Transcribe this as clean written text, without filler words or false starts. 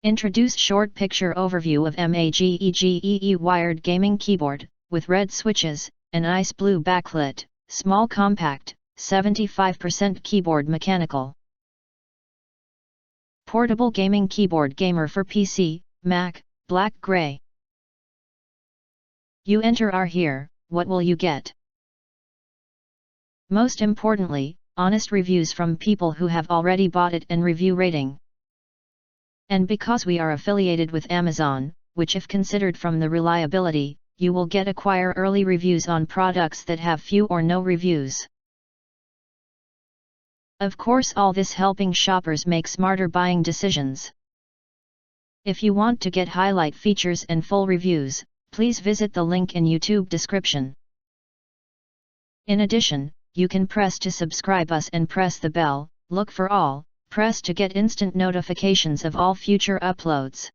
Introduce short picture overview of MageGee wired gaming keyboard, with red switches, and ice blue backlit, small compact, 75% keyboard mechanical. Portable gaming keyboard gamer for PC, Mac, black gray. You enter our here, what will you get? Most importantly, honest reviews from people who have already bought it and review rating. And because we are affiliated with Amazon, which if considered from the reliability, you will get acquire early reviews on products that have few or no reviews. Of course, all this helping shoppers make smarter buying decisions. If you want to get highlight features and full reviews, please visit the link in YouTube description. In addition, you can press to subscribe us and press the bell, look for all, press to get instant notifications of all future uploads.